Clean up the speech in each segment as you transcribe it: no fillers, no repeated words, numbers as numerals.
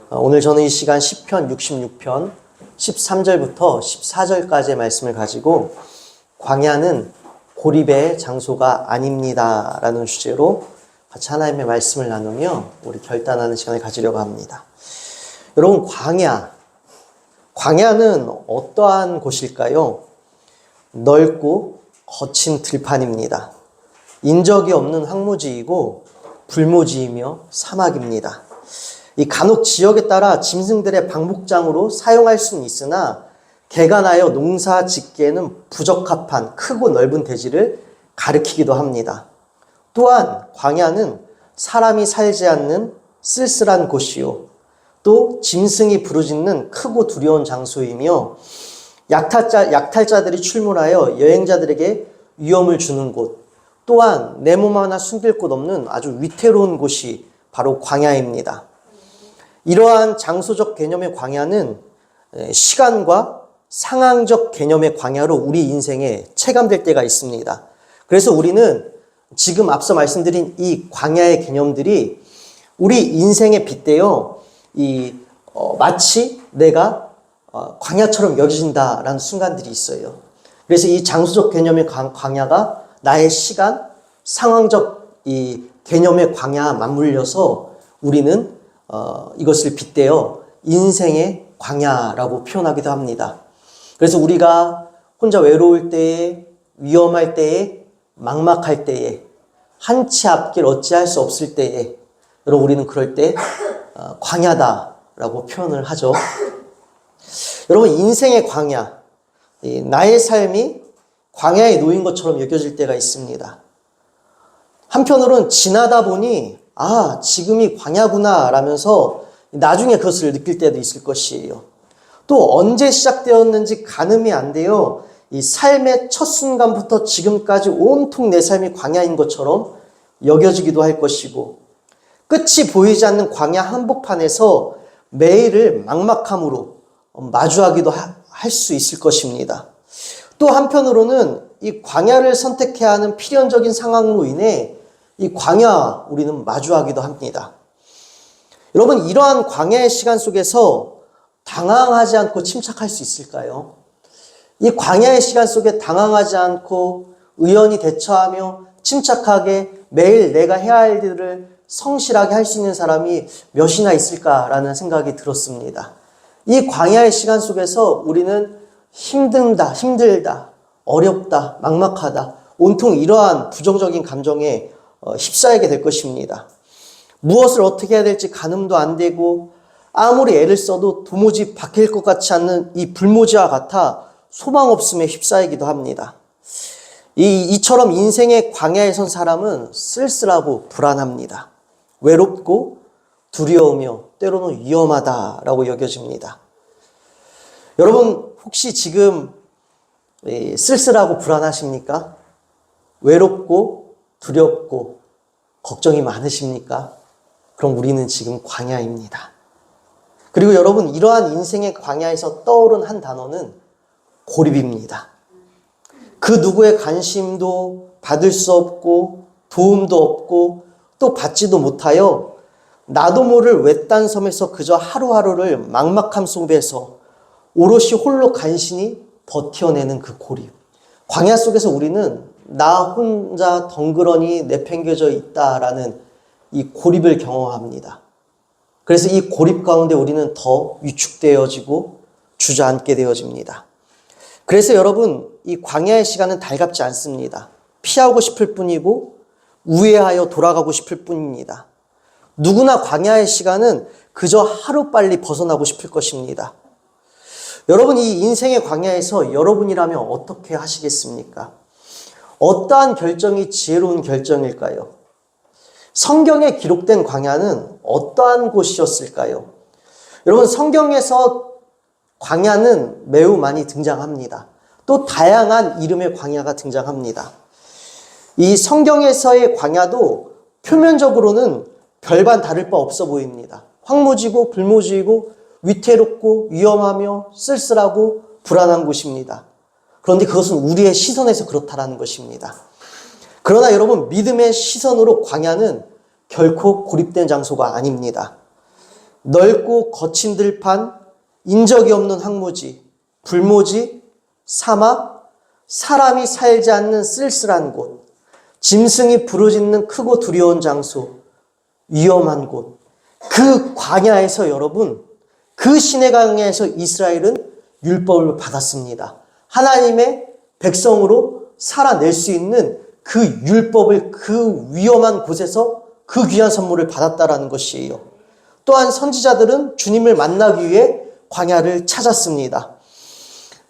오늘 저는 이 시간 시편 66편 13절부터 14절까지의 말씀을 가지고 광야는 고립의 장소가 아닙니다 라는 주제로 같이 하나님의 말씀을 나누며 우리 결단하는 시간을 가지려고 합니다. 여러분, 광야는 어떠한 곳일까요? 넓고 거친 들판입니다. 인적이 없는 황무지이고 불모지이며 사막입니다. 이 간혹 지역에 따라 짐승들의 방목장으로 사용할 수는 있으나 개간하여 농사 짓기에는 부적합한 크고 넓은 대지를 가리키기도 합니다. 또한 광야는 사람이 살지 않는 쓸쓸한 곳이요, 또 짐승이 부르짖는 크고 두려운 장소이며 약탈자들이 출몰하여 여행자들에게 위험을 주는 곳, 또한 내 몸 하나 숨길 곳 없는 아주 위태로운 곳이 바로 광야입니다. 이러한 장소적 개념의 광야는 시간과 상황적 개념의 광야로 우리 인생에 체감될 때가 있습니다. 그래서 우리는 지금 앞서 말씀드린 이 광야의 개념들이 우리 인생에 빗대어 마치 내가 광야처럼 여겨진다라는 순간들이 있어요. 그래서 이 장소적 개념의 광야가 나의 시간, 상황적 이 개념의 광야와 맞물려서 우리는 이것을 빗대어 인생의 광야라고 표현하기도 합니다. 그래서 우리가 혼자 외로울 때에, 위험할 때에, 막막할 때에, 한치 앞길 어찌할 수 없을 때에, 여러분, 우리는 그럴 때 광야다라고 표현을 하죠. 여러분, 인생의 광야, 나의 삶이 광야에 놓인 것처럼 여겨질 때가 있습니다. 한편으로는 지나다 보니 지금이 광야구나 라면서 나중에 그것을 느낄 때도 있을 것이에요. 또 언제 시작되었는지 가늠이 안 돼요. 이 삶의 첫 순간부터 지금까지 온통 내 삶이 광야인 것처럼 여겨지기도 할 것이고, 끝이 보이지 않는 광야 한복판에서 매일을 막막함으로 마주하기도 할 수 있을 것입니다. 또 한편으로는 이 광야를 선택해야 하는 필연적인 상황으로 인해 이 광야 우리는 마주하기도 합니다. 여러분, 이러한 광야의 시간 속에서 당황하지 않고 침착할 수 있을까요? 이 광야의 시간 속에 당황하지 않고 의연히 대처하며 침착하게 매일 내가 해야 할 일을 성실하게 할 수 있는 사람이 몇이나 있을까라는 생각이 들었습니다. 이 광야의 시간 속에서 우리는 힘들다, 어렵다, 막막하다, 온통 이러한 부정적인 감정에 휩싸이게 될 것입니다. 무엇을 어떻게 해야 될지 가늠도 안 되고 아무리 애를 써도 도무지 바뀔 것 같지 않는 이 불모지와 같아 소망 없음에 휩싸이기도 합니다. 이처럼 인생의 광야에 선 사람은 쓸쓸하고 불안합니다. 외롭고 두려우며 때로는 위험하다라고 여겨집니다. 여러분, 혹시 지금 쓸쓸하고 불안하십니까? 외롭고 두렵고 걱정이 많으십니까? 그럼 우리는 지금 광야입니다. 그리고 여러분, 이러한 인생의 광야에서 떠오른 한 단어는 고립입니다. 그 누구의 관심도 받을 수 없고 도움도 없고 또 받지도 못하여 나도 모를 외딴 섬에서 그저 하루하루를 막막함 속에서 오롯이 홀로 간신히 버텨내는 그 고립. 광야 속에서 우리는 나 혼자 덩그러니 내팽개져 있다라는 이 고립을 경험합니다. 그래서 이 고립 가운데 우리는 더 위축되어지고 주저앉게 되어집니다. 그래서 여러분, 이 광야의 시간은 달갑지 않습니다. 피하고 싶을 뿐이고 우회하여 돌아가고 싶을 뿐입니다. 누구나 광야의 시간은 그저 하루빨리 벗어나고 싶을 것입니다. 여러분, 이 인생의 광야에서 여러분이라면 어떻게 하시겠습니까? 어떠한 결정이 지혜로운 결정일까요? 성경에 기록된 광야는 어떠한 곳이었을까요? 여러분, 성경에서 광야는 매우 많이 등장합니다. 또 다양한 이름의 광야가 등장합니다. 이 성경에서의 광야도 표면적으로는 별반 다를 바 없어 보입니다. 황무지고 불모지이고 위태롭고 위험하며 쓸쓸하고 불안한 곳입니다. 그런데 그것은 우리의 시선에서 그렇다라는 것입니다. 그러나 여러분, 믿음의 시선으로 광야는 결코 고립된 장소가 아닙니다. 넓고 거친 들판, 인적이 없는 황무지, 불모지, 사막, 사람이 살지 않는 쓸쓸한 곳, 짐승이 부르짖는 크고 두려운 장소, 위험한 곳. 그 광야에서 여러분, 그 시내 광야에서 이스라엘은 율법을 받았습니다. 하나님의 백성으로 살아낼 수 있는 그 율법을 그 위험한 곳에서 그 귀한 선물을 받았다라는 것이에요. 또한 선지자들은 주님을 만나기 위해 광야를 찾았습니다.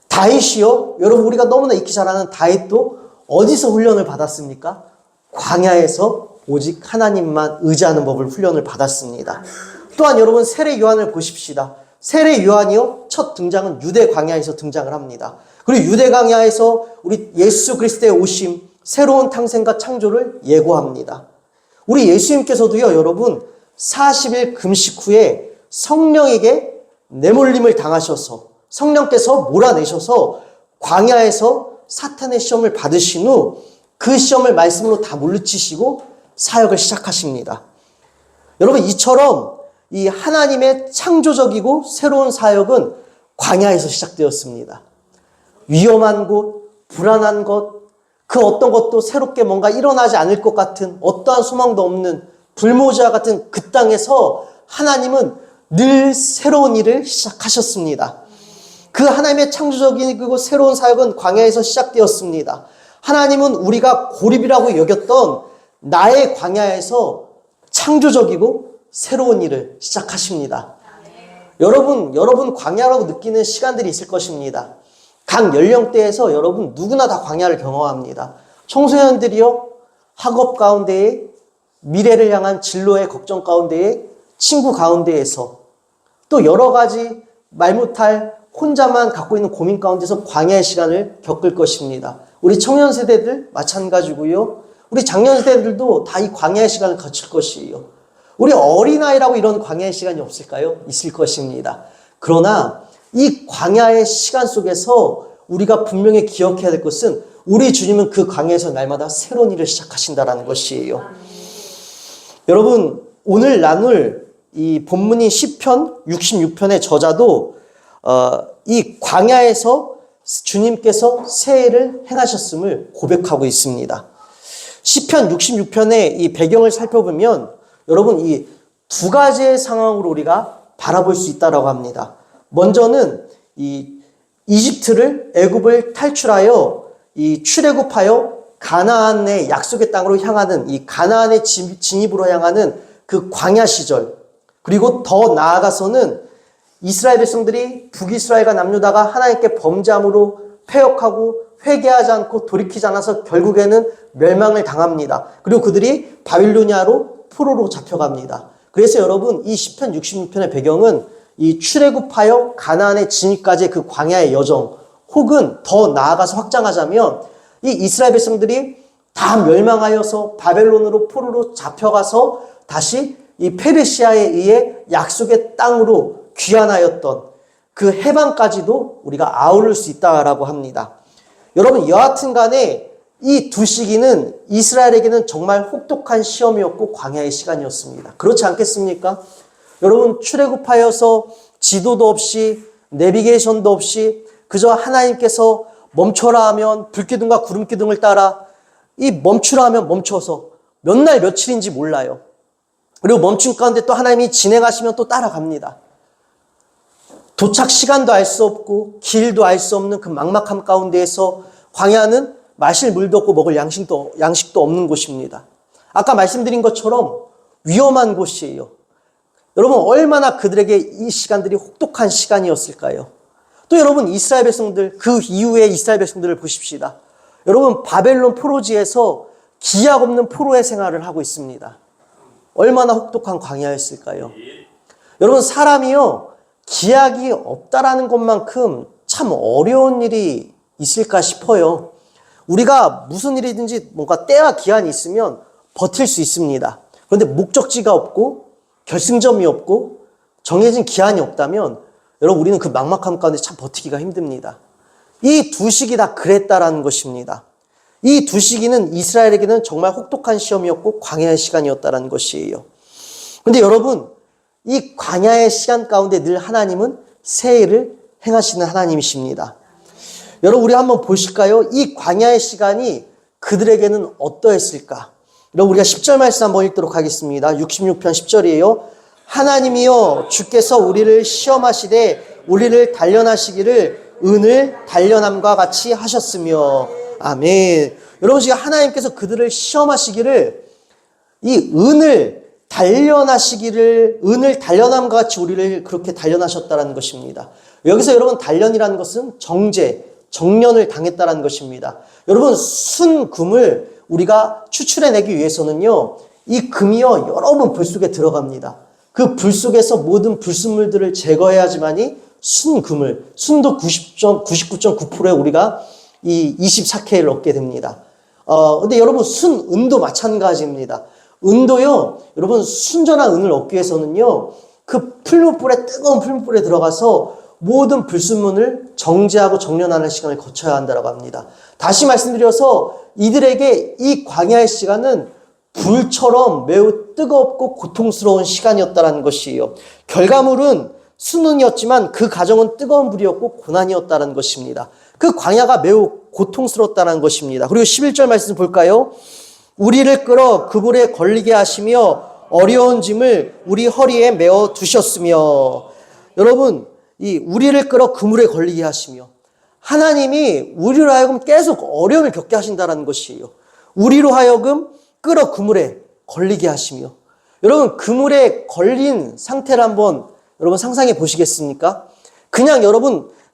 다윗이요, 여러분 우리가 너무나 익히 잘 아는 다윗도 어디서 훈련을 받았습니까? 광야에서 오직 하나님만 의지하는 법을 훈련을 받았습니다. 또한 여러분 세례 요한을 보십시다. 세례 요한이요, 첫 등장은 유대 광야에서 등장을 합니다. 그리고 유대 광야에서 우리 예수 그리스도의 오심, 새로운 탄생과 창조를 예고합니다. 우리 예수님께서도요, 여러분 40일 금식 후에 성령에게 내몰림을 당하셔서 성령께서 몰아내셔서 광야에서 사탄의 시험을 받으신 후 그 시험을 말씀으로 다 물리치시고 사역을 시작하십니다. 여러분 이처럼 이 하나님의 창조적이고 새로운 사역은 광야에서 시작되었습니다. 위험한 곳, 불안한 것, 그 어떤 것도 새롭게 뭔가 일어나지 않을 것 같은 어떠한 소망도 없는 불모지와 같은 그 땅에서 하나님은 늘 새로운 일을 시작하셨습니다. 그 하나님의 창조적이고 새로운 사역은 광야에서 시작되었습니다. 하나님은 우리가 고립이라고 여겼던 나의 광야에서 창조적이고 새로운 일을 시작하십니다. 여러분 광야라고 느끼는 시간들이 있을 것입니다. 각 연령대에서 여러분 누구나 다 광야를 경험합니다. 청소년들이요, 학업 가운데에 미래를 향한 진로의 걱정 가운데에 친구 가운데에서 또 여러 가지 말 못할 혼자만 갖고 있는 고민 가운데서 광야의 시간을 겪을 것입니다. 우리 청년 세대들 마찬가지고요. 우리 장년 세대들도 다 이 광야의 시간을 거칠 것이에요. 우리 어린아이라고 이런 광야의 시간이 없을까요? 있을 것입니다. 그러나 이 광야의 시간 속에서 우리가 분명히 기억해야 될 것은 우리 주님은 그 광야에서 날마다 새로운 일을 시작하신다는 것이에요. 여러분 오늘 나눌 이 본문인 시편 66편의 저자도 이 광야에서 주님께서 새 일을 행하셨음을 고백하고 있습니다. 시편 66편의 이 배경을 살펴보면 여러분 이 두 가지의 상황으로 우리가 바라볼 수 있다라고 합니다. 먼저는 이 이집트를 애굽을 탈출하여 이 출애굽하여 가나안의 약속의 땅으로 향하는 이 가나안의 진입으로 향하는 그 광야 시절, 그리고 더 나아가서는 이스라엘 백성들이 북이스라엘과 남유다가 하나님께 범죄함으로 패역하고 회개하지 않고 돌이키지 않아서 결국에는 멸망을 당합니다. 그리고 그들이 바빌로니아로 포로로 잡혀갑니다. 그래서 여러분 이 시편 66편의 배경은 이 출애굽하여 가나안의 진입까지의 그 광야의 여정, 혹은 더 나아가서 확장하자면 이 이스라엘 백성들이 다 멸망하여서 바벨론으로 포로로 잡혀가서 다시 이 페르시아에 의해 약속의 땅으로 귀환하였던 그 해방까지도 우리가 아우를 수 있다라고 합니다. 여러분 여하튼 간에 이 두 시기는 이스라엘에게는 정말 혹독한 시험이었고 광야의 시간이었습니다. 그렇지 않겠습니까? 여러분 출애굽하여서 지도도 없이 내비게이션도 없이 그저 하나님께서 멈춰라 하면 불기둥과 구름기둥을 따라 이 멈추라 하면 멈춰서 몇 날 며칠인지 몰라요. 그리고 멈춘 가운데 또 하나님이 진행하시면 또 따라갑니다. 도착 시간도 알 수 없고 길도 알 수 없는 그 막막함 가운데에서 광야는 마실 물도 없고 먹을 양식도 없는 곳입니다. 아까 말씀드린 것처럼 위험한 곳이에요. 여러분 얼마나 그들에게 이 시간들이 혹독한 시간이었을까요? 또 여러분 이스라엘 백성들, 그 이후에 이스라엘 백성들을 보십시다. 여러분 바벨론 포로지에서 기약 없는 포로의 생활을 하고 있습니다. 얼마나 혹독한 광야였을까요? 여러분 사람이요 기약이 없다라는 것만큼 참 어려운 일이 있을까 싶어요. 우리가 무슨 일이든지 뭔가 때와 기한이 있으면 버틸 수 있습니다. 그런데 목적지가 없고 결승점이 없고 정해진 기한이 없다면 여러분 우리는 그 막막함 가운데 참 버티기가 힘듭니다. 이 두 시기 다 그랬다라는 것입니다. 이 두 시기는 이스라엘에게는 정말 혹독한 시험이었고 광야의 시간이었다라는 것이에요. 그런데 여러분 이 광야의 시간 가운데 늘 하나님은 새 일을 행하시는 하나님이십니다. 여러분, 우리 한번 보실까요? 이 광야의 시간이 그들에게는 어떠했을까? 여러분, 우리가 10절 말씀 한번 읽도록 하겠습니다. 66편 10절이에요. 하나님이여, 주께서 우리를 시험하시되 우리를 단련하시기를 은을 단련함과 같이 하셨으며. 아멘. 여러분, 지금 하나님께서 그들을 시험하시기를, 이 은을 단련함과 같이 우리를 그렇게 단련하셨다는 것입니다. 여기서 여러분, 단련이라는 것은 정련을 당했다는 것입니다. 여러분, 순금을 우리가 추출해내기 위해서는요, 이 금이요, 여러분 불 속에 들어갑니다. 그 불 속에서 모든 불순물들을 제거해야지만이 순금을, 순도 99.9%에 우리가 이 24K를 얻게 됩니다. 근데 여러분, 순은도 마찬가지입니다. 은도요, 여러분, 순전한 은을 얻기 위해서는요, 그 뜨거운 풀무불에 들어가서 모든 불순물을 정제하고 정련하는 시간을 거쳐야 한다고 합니다. 다시 말씀드려서 이들에게 이 광야의 시간은 불처럼 매우 뜨겁고 고통스러운 시간이었다는 것이에요. 결과물은 순은이었지만 그 과정은 뜨거운 불이었고 고난이었다는 것입니다. 그 광야가 매우 고통스러웠다는 것입니다. 그리고 11절 말씀 볼까요? 우리를 끌어 그물에 걸리게 하시며 어려운 짐을 우리 허리에 메어 두셨으며. 여러분, 이 우리를 끌어 그물에 걸리게 하시며, 하나님이 우리로 하여금 계속 어려움을 겪게 하신다는 것이에요. 우리로 하여금 끌어 그물에 걸리게 하시며. 여러분, 그물에 걸린 상태를 한번 여러분 상상해 보시겠습니까? 그냥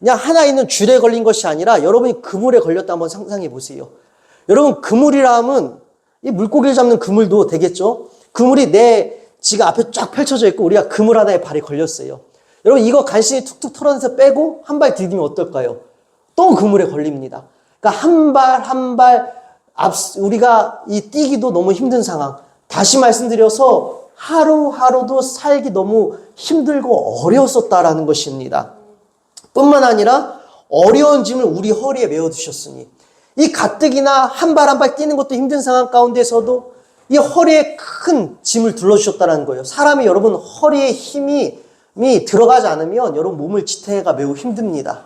하나 있는 줄에 걸린 것이 아니라 여러분이 그물에 걸렸다 한번 상상해 보세요. 여러분, 그물이라 하면 이 물고기를 잡는 그물도 되겠죠? 그물이 내 지가 앞에 쫙 펼쳐져 있고 우리가 그물 하나에 발이 걸렸어요. 여러분, 이거 간신히 툭툭 털어내서 빼고 한 발 디디면 어떨까요? 또 그물에 걸립니다. 그러니까 한 발 한 발 우리가 이 뛰기도 너무 힘든 상황. 다시 말씀드려서 하루하루도 살기 너무 힘들고 어려웠었다라는 것입니다. 뿐만 아니라 어려운 짐을 우리 허리에 메어두셨으니, 이 가뜩이나 한 발 한 발 뛰는 것도 힘든 상황 가운데서도 이 허리에 큰 짐을 둘러주셨다는 거예요. 사람이 여러분 허리에 힘이 들어가지 않으면 여러분 몸을 지탱하기가 매우 힘듭니다.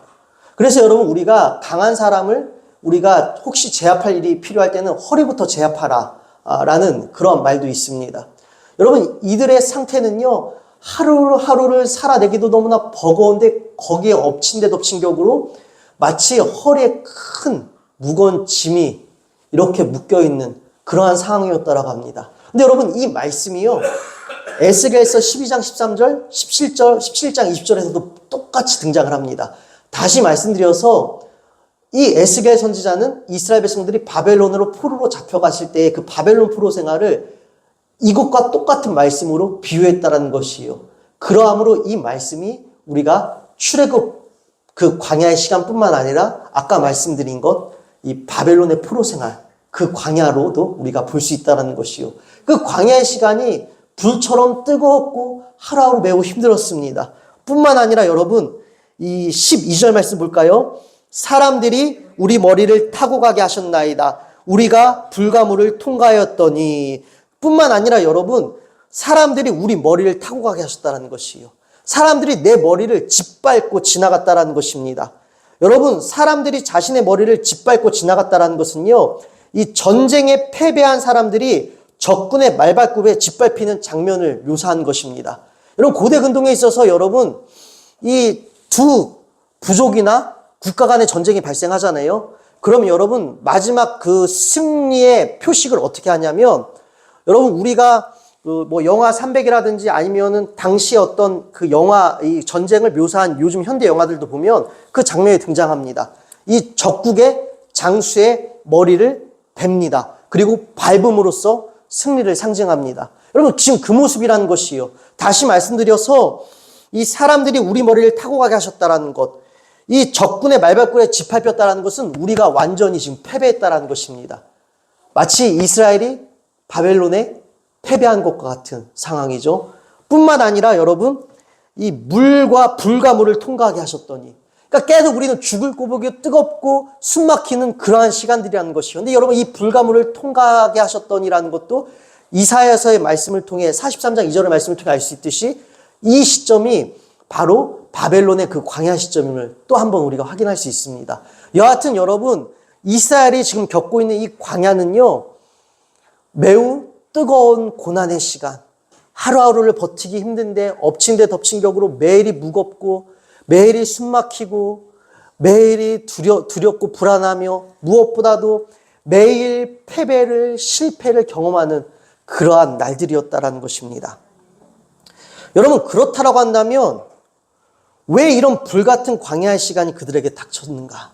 그래서 여러분, 우리가 강한 사람을 우리가 혹시 제압할 일이 필요할 때는 허리부터 제압하라 라는 그런 말도 있습니다. 여러분, 이들의 상태는요, 하루하루를 살아내기도 너무나 버거운데 거기에 엎친 데 덮친 격으로 마치 허리에 큰 무거운 짐이 이렇게 묶여있는 그러한 상황이었다라고 합니다. 근데 여러분, 이 말씀이요, 에스겔서 12장 13절, 17장 20절에서도 똑같이 등장을 합니다. 다시 말씀드려서 이 에스겔 선지자는 이스라엘 백성들이 바벨론으로 포로로 잡혀갔을 때의 그 바벨론 포로 생활을 이것과 똑같은 말씀으로 비유했다는 것이에요. 그러함으로 이 말씀이 우리가 출애굽 그 광야의 시간뿐만 아니라 아까 말씀드린 것, 이 바벨론의 포로 생활, 그 광야로도 우리가 볼 수 있다는 것이요. 그 광야의 시간이 불처럼 뜨거웠고 하루하루 매우 힘들었습니다. 뿐만 아니라 여러분, 이 12절 말씀 볼까요? 사람들이 우리 머리를 타고 가게 하셨나이다. 우리가 불가물을 통과하였더니. 뿐만 아니라 여러분, 사람들이 우리 머리를 타고 가게 하셨다는 것이에요. 사람들이 내 머리를 짓밟고 지나갔다는 것입니다. 여러분, 사람들이 자신의 머리를 짓밟고 지나갔다는 것은요, 이 전쟁에 패배한 사람들이 적군의 말발굽에 짓밟히는 장면을 묘사한 것입니다. 여러분, 고대 근동에 있어서 여러분, 이 두 부족이나 국가 간의 전쟁이 발생하잖아요. 그럼 여러분, 마지막 그 승리의 표식을 어떻게 하냐면, 여러분, 우리가 뭐 영화 300이라든지 아니면은 당시 어떤 그 영화, 이 전쟁을 묘사한 요즘 현대 영화들도 보면 그 장면이 등장합니다. 이 적국의 장수의 머리를 뱁니다. 그리고 밟음으로써 승리를 상징합니다. 여러분, 지금 그 모습이라는 것이요. 다시 말씀드려서 이 사람들이 우리 머리를 타고 가게 하셨다라는 것, 이 적군의 말발굽에 짓밟혔다라는 것은 우리가 완전히 지금 패배했다라는 것입니다. 마치 이스라엘이 바벨론에 패배한 것과 같은 상황이죠. 뿐만 아니라 여러분, 이 물과 불과 물을 통과하게 하셨더니, 그러니까 계속 우리는 죽을 꼬북이 뜨겁고 숨 막히는 그러한 시간들이라는 것이요. 근데 여러분, 이 불과 물을 통과하게 하셨더니라는 것도 이사야서의 말씀을 통해 43장 2절의 말씀을 통해 알 수 있듯이 이 시점이 바로 바벨론의 그 광야 시점임을 또 한 번 우리가 확인할 수 있습니다. 여하튼 여러분, 이스라엘이 지금 겪고 있는 이 광야는요, 매우 뜨거운 고난의 시간, 하루하루를 버티기 힘든데 엎친 데 덮친 격으로 매일이 무겁고 매일이 숨막히고 매일이 두렵고 불안하며 무엇보다도 매일 패배를, 실패를 경험하는 그러한 날들이었다라는 것입니다. 여러분, 그렇다라고 한다면 왜 이런 불같은 광야의 시간이 그들에게 닥쳤는가?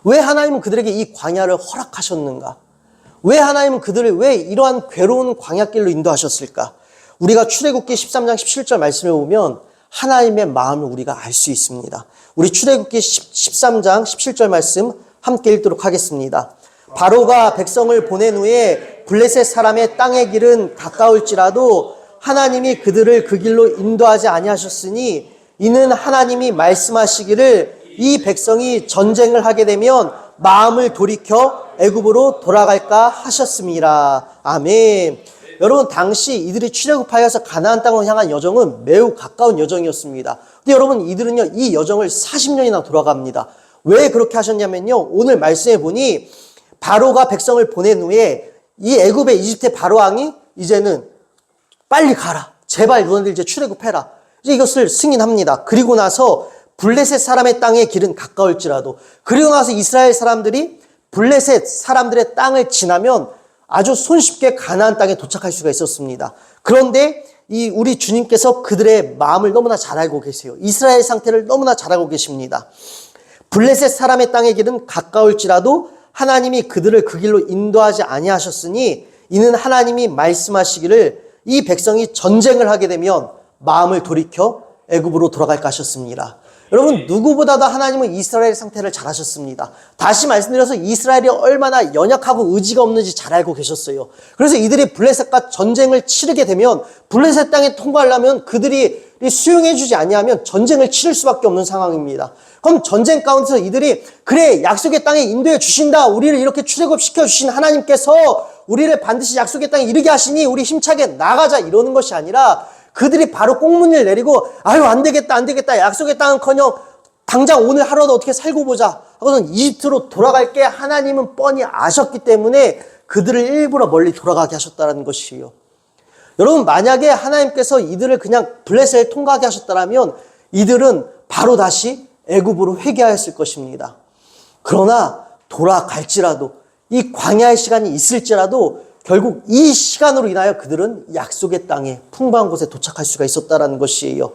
왜 하나님은 그들에게 이 광야를 허락하셨는가? 왜 하나님은 그들을 왜 이러한 괴로운 광야길로 인도하셨을까? 우리가 출애굽기 13장 17절 말씀을 보면 하나님의 마음을 우리가 알 수 있습니다. 우리 출애굽기 13장 17절 말씀 함께 읽도록 하겠습니다. 바로가 백성을 보낸 후에 블레셋 사람의 땅의 길은 가까울지라도 하나님이 그들을 그 길로 인도하지 아니하셨으니 이는 하나님이 말씀하시기를 이 백성이 전쟁을 하게 되면 마음을 돌이켜 애굽으로 돌아갈까 하셨습니다. 아멘. 여러분, 당시 이들이 출애굽하여서 가나안 땅으로 향한 여정은 매우 가까운 여정이었습니다. 근데 여러분, 이들은요, 이 여정을 40년이나 돌아갑니다. 왜 그렇게 하셨냐면요, 오늘 말씀해 보니 바로가 백성을 보낸 후에 이 애굽의 이집트의 바로 왕이 이제는 빨리 가라, 제발 너네들 이제 출애굽해라, 이제 이것을 승인합니다. 그리고 나서 블레셋 사람의 땅의 길은 가까울지라도, 그리고 나서 이스라엘 사람들이 블레셋 사람들의 땅을 지나면 아주 손쉽게 가나안 땅에 도착할 수가 있었습니다. 그런데 이 우리 주님께서 그들의 마음을 너무나 잘 알고 계세요. 이스라엘 상태를 너무나 잘 알고 계십니다. 블레셋 사람의 땅의 길은 가까울지라도 하나님이 그들을 그 길로 인도하지 아니하셨으니 이는 하나님이 말씀하시기를 이 백성이 전쟁을 하게 되면 마음을 돌이켜 애굽으로 돌아갈까 하셨습니다. 여러분, 누구보다도 하나님은 이스라엘의 상태를 잘 아셨습니다. 다시 말씀드려서 이스라엘이 얼마나 연약하고 의지가 없는지 잘 알고 계셨어요. 그래서 이들이 블레셋과 전쟁을 치르게 되면 블레셋 땅에 통과하려면 그들이 수용해주지 아니하면 전쟁을 치를 수밖에 없는 상황입니다. 그럼 전쟁 가운데서 이들이 그래, 약속의 땅에 인도해 주신다, 우리를 이렇게 출애굽시켜 주신 하나님께서 우리를 반드시 약속의 땅에 이르게 하시니 우리 힘차게 나가자, 이러는 것이 아니라 그들이 바로 꽁문을 내리고 아유 안 되겠다 약속의 땅은커녕 당장 오늘 하루라도 어떻게 살고 보자 하고선 이집트로 돌아갈게 하나님은 뻔히 아셨기 때문에 그들을 일부러 멀리 돌아가게 하셨다는 것이에요. 여러분, 만약에 하나님께서 이들을 그냥 블레셋을 통과하게 하셨다면 이들은 바로 다시 애굽으로 회개하였을 것입니다. 그러나 돌아갈지라도 이 광야의 시간이 있을지라도 결국 이 시간으로 인하여 그들은 약속의 땅에 풍부한 곳에 도착할 수가 있었다는 것이에요.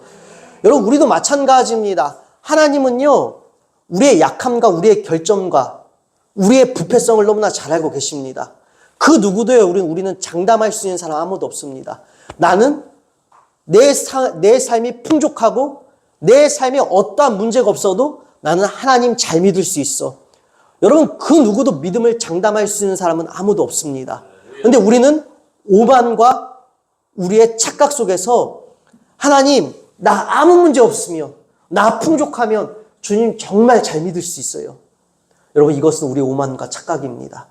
여러분, 우리도 마찬가지입니다. 하나님은요, 우리의 약함과 우리의 결점과 우리의 부패성을 너무나 잘 알고 계십니다. 그 누구도요, 우리는 장담할 수 있는 사람 아무도 없습니다. 나는 내 삶이 풍족하고 내 삶에 어떠한 문제가 없어도 나는 하나님 잘 믿을 수 있어. 여러분, 그 누구도 믿음을 장담할 수 있는 사람은 아무도 없습니다. 그런데 우리는 오만과 우리의 착각 속에서 하나님, 나 아무 문제 없으면, 나 풍족하면 주님 정말 잘 믿을 수 있어요. 여러분, 이것은 우리의 오만과 착각입니다.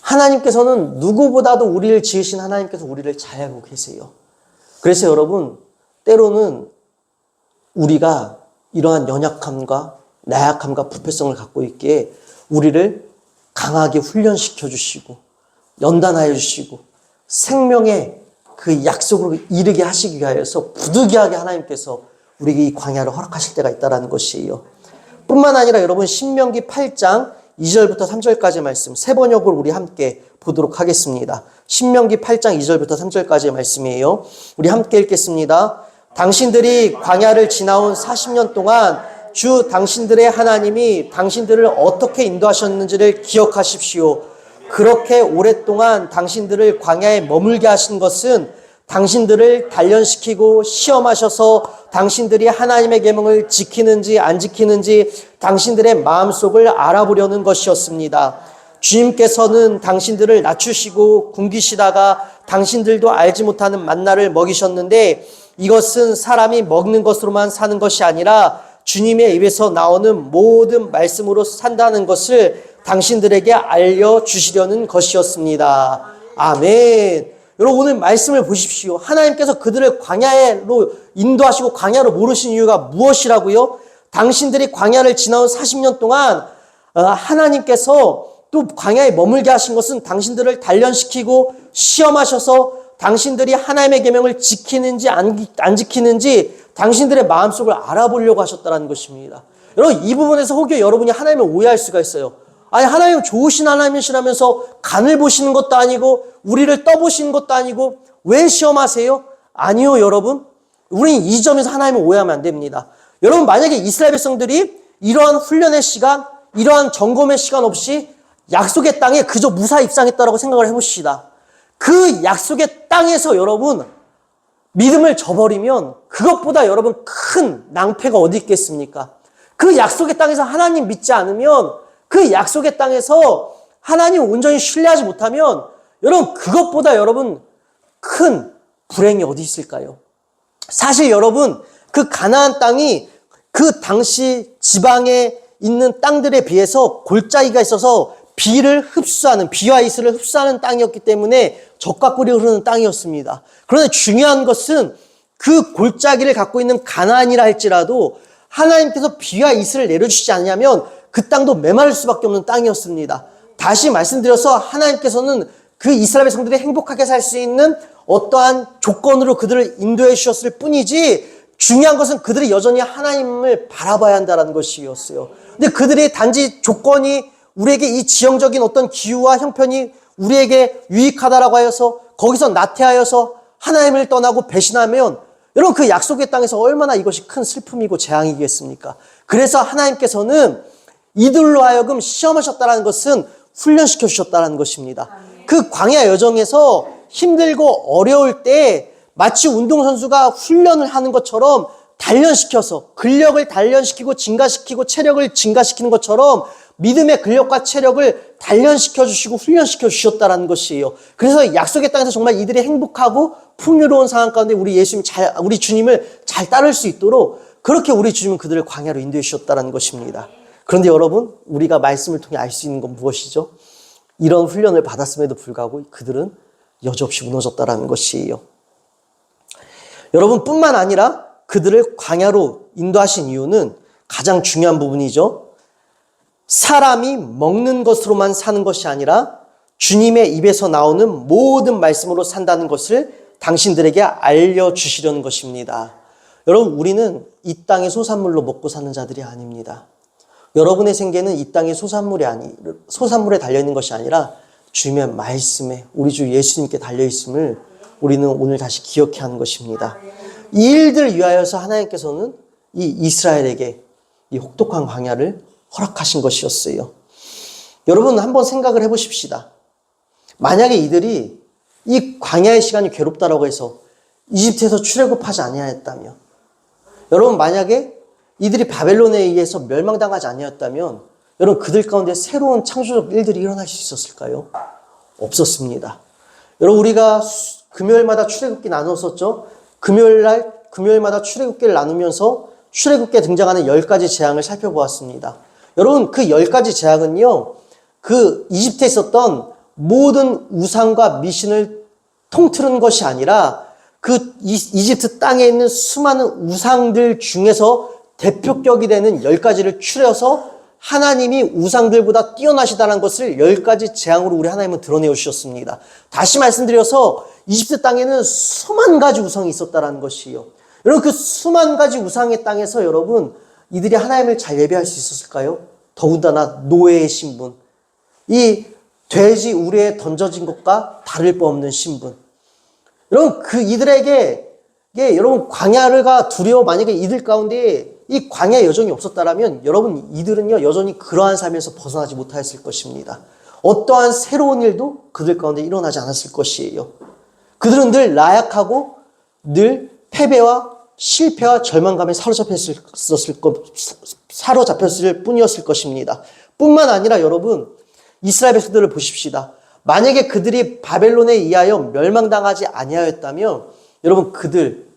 하나님께서는 누구보다도 우리를 지으신 하나님께서 우리를 잘 알고 계세요. 그래서 여러분, 때로는 우리가 이러한 연약함과 나약함과 부패성을 갖고 있기에 우리를 강하게 훈련시켜 주시고 연단하여 주시고 생명의 그 약속으로 이르게 하시기 위하여서 부득이하게 하나님께서 우리에게 이 광야를 허락하실 때가 있다는 것이에요. 뿐만 아니라 여러분, 신명기 8장 2절부터 3절까지의 말씀 세 번역으로 우리 함께 보도록 하겠습니다. 신명기 8장 2절부터 3절까지의 말씀이에요. 우리 함께 읽겠습니다. 당신들이 광야를 지나온 40년 동안 주 당신들의 하나님이 당신들을 어떻게 인도하셨는지를 기억하십시오. 그렇게 오랫동안 당신들을 광야에 머물게 하신 것은 당신들을 단련시키고 시험하셔서 당신들이 하나님의 계명을 지키는지 안 지키는지 당신들의 마음속을 알아보려는 것이었습니다. 주님께서는 당신들을 낮추시고 굶기시다가 당신들도 알지 못하는 만나를 먹이셨는데 이것은 사람이 먹는 것으로만 사는 것이 아니라 주님의 입에서 나오는 모든 말씀으로 산다는 것을 당신들에게 알려주시려는 것이었습니다. 아멘. 여러분, 오늘 말씀을 보십시오. 하나님께서 그들을 광야로 인도하시고 광야로 모르신 이유가 무엇이라고요? 당신들이 광야를 지나온 40년 동안 하나님께서 또 광야에 머물게 하신 것은 당신들을 단련시키고 시험하셔서 당신들이 하나님의 계명을 지키는지 안 지키는지 당신들의 마음속을 알아보려고 하셨다는 것입니다. 여러분, 이 부분에서 혹여 여러분이 하나님을 오해할 수가 있어요. 아니, 하나님은 좋으신 하나님이시라면서 간을 보시는 것도 아니고 우리를 떠보시는 것도 아니고 왜 시험하세요? 아니요, 여러분. 우리는 이 점에서 하나님을 오해하면 안 됩니다. 여러분, 만약에 이스라엘 백성들이 이러한 훈련의 시간, 이러한 점검의 시간 없이 약속의 땅에 그저 무사히 입성했다라고 생각을 해보시다. 그 약속의 땅에서 여러분 믿음을 저버리면 그것보다 여러분 큰 낭패가 어디 있겠습니까? 그 약속의 땅에서 하나님 믿지 않으면, 그 약속의 땅에서 하나님 온전히 신뢰하지 못하면 여러분 그것보다 여러분 큰 불행이 어디 있을까요? 사실 여러분, 그 가나안 땅이 그 당시 지방에 있는 땅들에 비해서 골짜기가 있어서 비와 이슬을 흡수하는 땅이었기 때문에 젖과 꿀이 흐르는 땅이었습니다. 그런데 중요한 것은 그 골짜기를 갖고 있는 가나안이라 할지라도 하나님께서 비와 이슬을 내려주시지 않냐면 그 땅도 메마를 수밖에 없는 땅이었습니다. 다시 말씀드려서 하나님께서는 그 이스라엘 백성들이 행복하게 살 수 있는 어떠한 조건으로 그들을 인도해 주셨을 뿐이지, 중요한 것은 그들이 여전히 하나님을 바라봐야 한다는 것이었어요. 근데 그들이 단지 조건이 우리에게 이 지형적인 어떤 기후와 형편이 우리에게 유익하다라고 하여서 거기서 나태하여서 하나님을 떠나고 배신하면 여러분 그 약속의 땅에서 얼마나 이것이 큰 슬픔이고 재앙이겠습니까? 그래서 하나님께서는 이들로 하여금 시험하셨다는 것은 훈련시켜 주셨다는 것입니다. 그 광야 여정에서 힘들고 어려울 때 마치 운동선수가 훈련을 하는 것처럼 단련시켜서 근력을 단련시키고 증가시키고 체력을 증가시키는 것처럼 믿음의 근력과 체력을 단련시켜 주시고 훈련시켜 주셨다는 것이에요. 그래서 약속의 땅에서 정말 이들이 행복하고 풍요로운 상황 가운데 우리 주님을 잘 따를 수 있도록 그렇게 우리 주님은 그들을 광야로 인도해 주셨다는 것입니다. 그런데 여러분, 우리가 말씀을 통해 알 수 있는 건 무엇이죠? 이런 훈련을 받았음에도 불구하고 그들은 여지없이 무너졌다는 것이에요. 여러분, 뿐만 아니라 그들을 광야로 인도하신 이유는 가장 중요한 부분이죠. 사람이 먹는 것으로만 사는 것이 아니라 주님의 입에서 나오는 모든 말씀으로 산다는 것을 당신들에게 알려주시려는 것입니다. 여러분, 우리는 이 땅의 소산물로 먹고 사는 자들이 아닙니다. 여러분의 생계는 이 땅의 소산물에 달려있는 것이 아니라 주님의 말씀에, 우리 주 예수님께 달려있음을 우리는 오늘 다시 기억해야 하는 것입니다. 이 일들 위하여서 하나님께서는 이 이스라엘에게 이 혹독한 광야를 허락하신 것이었어요. 여러분, 한번 생각을 해보십시다. 만약에 이들이 이 광야의 시간이 괴롭다라고 해서 이집트에서 출애굽하지 아니하였다면, 여러분 만약에 이들이 바벨론에 의해서 멸망당하지 아니하였다면 여러분 그들 가운데 새로운 창조적 일들이 일어날 수 있었을까요? 없었습니다. 여러분, 우리가 금요일마다 출애굽기 나눴었죠? 금요일마다 출애굽기를 나누면서 출애굽기에 등장하는 10가지 재앙을 살펴보았습니다. 여러분, 그 10가지 재앙은요, 그 이집트에 있었던 모든 우상과 미신을 통틀은 것이 아니라 그 이집트 땅에 있는 수많은 우상들 중에서 대표격이 되는 10가지를 추려서 하나님이 우상들보다 뛰어나시다는 것을 10가지 재앙으로 우리 하나님은 드러내어 주셨습니다. 다시 말씀드려서 이집트 땅에는 수만 가지 우상이 있었다는 것이에요. 여러분, 그 수만 가지 우상의 땅에서 여러분 이들이 하나님을 잘 예배할 수 있었을까요? 더군다나 노예의 신분, 이 돼지 우레에 던져진 것과 다를 바 없는 신분. 여러분, 그 이들에게 여러분 광야가 두려워, 만약에 이들 가운데 이 광야 여정이 없었다라면 여러분 이들은요 여전히 그러한 삶에서 벗어나지 못하였을 것입니다. 어떠한 새로운 일도 그들 가운데 일어나지 않았을 것이에요. 그들은 늘 나약하고 늘 패배와 실패와 절망감에 사로잡혔을 뿐이었을 것입니다. 뿐만 아니라 여러분, 이스라엘 백성들을 보십시다. 만약에 그들이 바벨론에 의하여 멸망당하지 아니하였다면 여러분 그들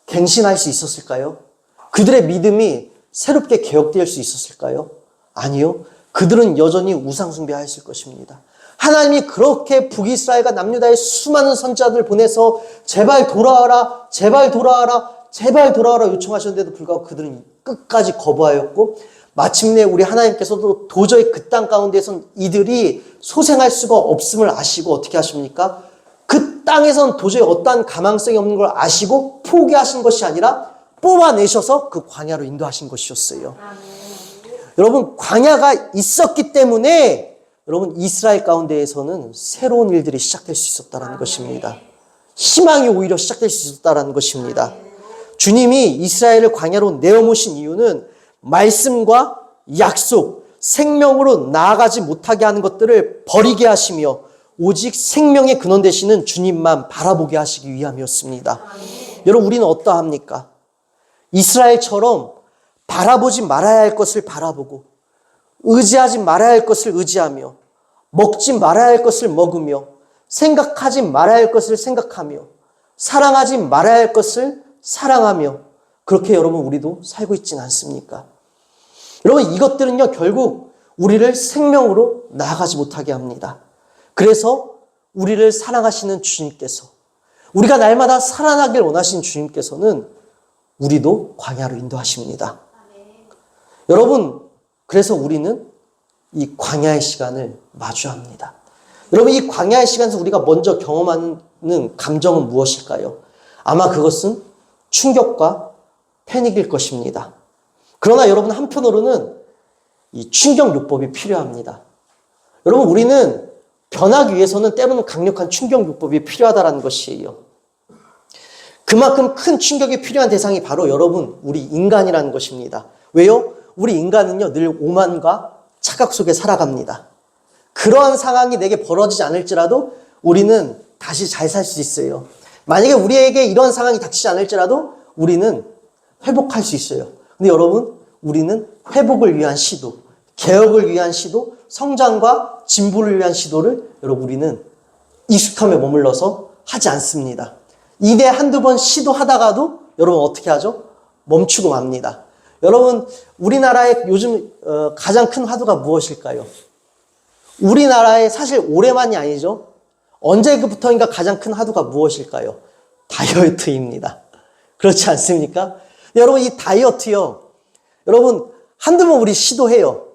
갱신할 수 있었을까요? 그들의 믿음이 새롭게 개혁될 수 있었을까요? 아니요. 그들은 여전히 우상숭배하였을 것입니다. 하나님이 그렇게 북이스라엘과 남유다의 수많은 선지자들을 보내서 제발 돌아와라, 제발 돌아와라, 제발 돌아오라 요청하셨는데도 불구하고 그들은 끝까지 거부하였고 마침내 우리 하나님께서도 도저히 그 땅 가운데선 이들이 소생할 수가 없음을 아시고 어떻게 하십니까? 그 땅에선 도저히 어떠한 가망성이 없는 걸 아시고 포기하신 것이 아니라 뽑아내셔서 그 광야로 인도하신 것이었어요. 여러분, 광야가 있었기 때문에 여러분 이스라엘 가운데에서는 새로운 일들이 시작될 수 있었다는 것입니다. 희망이 오히려 시작될 수 있었다는 것입니다. 주님이 이스라엘을 광야로 내어모신 이유는 말씀과 약속, 생명으로 나아가지 못하게 하는 것들을 버리게 하시며 오직 생명의 근원 되시는 주님만 바라보게 하시기 위함이었습니다. 여러분, 우리는 어떠합니까? 이스라엘처럼 바라보지 말아야 할 것을 바라보고 의지하지 말아야 할 것을 의지하며 먹지 말아야 할 것을 먹으며 생각하지 말아야 할 것을 생각하며 사랑하지 말아야 할 것을 사랑하며 그렇게 여러분 우리도 살고 있지는 않습니까? 여러분, 이것들은요 결국 우리를 생명으로 나아가지 못하게 합니다. 그래서 우리를 사랑하시는 주님께서, 우리가 날마다 살아나길 원하시는 주님께서는 우리도 광야로 인도하십니다. 여러분, 그래서 우리는 이 광야의 시간을 마주합니다. 여러분, 이 광야의 시간에서 우리가 먼저 경험하는 감정은 무엇일까요? 아마 그것은 충격과 패닉일 것입니다. 그러나 여러분, 한편으로는 이 충격요법이 필요합니다. 여러분, 우리는 변하기 위해서는 때로는 강력한 충격요법이 필요하다는 것이에요. 그만큼 큰 충격이 필요한 대상이 바로 여러분, 우리 인간이라는 것입니다. 왜요? 우리 인간은요 늘 오만과 착각 속에 살아갑니다. 그러한 상황이 내게 벌어지지 않을지라도 우리는 다시 잘 살 수 있어요. 만약에 우리에게 이런 상황이 닥치지 않을지라도 우리는 회복할 수 있어요. 근데 여러분, 우리는 회복을 위한 시도, 개혁을 위한 시도, 성장과 진보를 위한 시도를 여러분 우리는 익숙함에 머물러서 하지 않습니다. 이내 한두 번 시도하다가도 여러분 어떻게 하죠? 멈추고 맙니다. 여러분, 우리나라의 요즘 가장 큰 화두가 무엇일까요? 우리나라의 사실 올해만이 아니죠. 언제부터인가 가장 큰 화두가 무엇일까요? 다이어트입니다. 그렇지 않습니까? 여러분, 이 다이어트요. 여러분, 한두 번 우리 시도해요.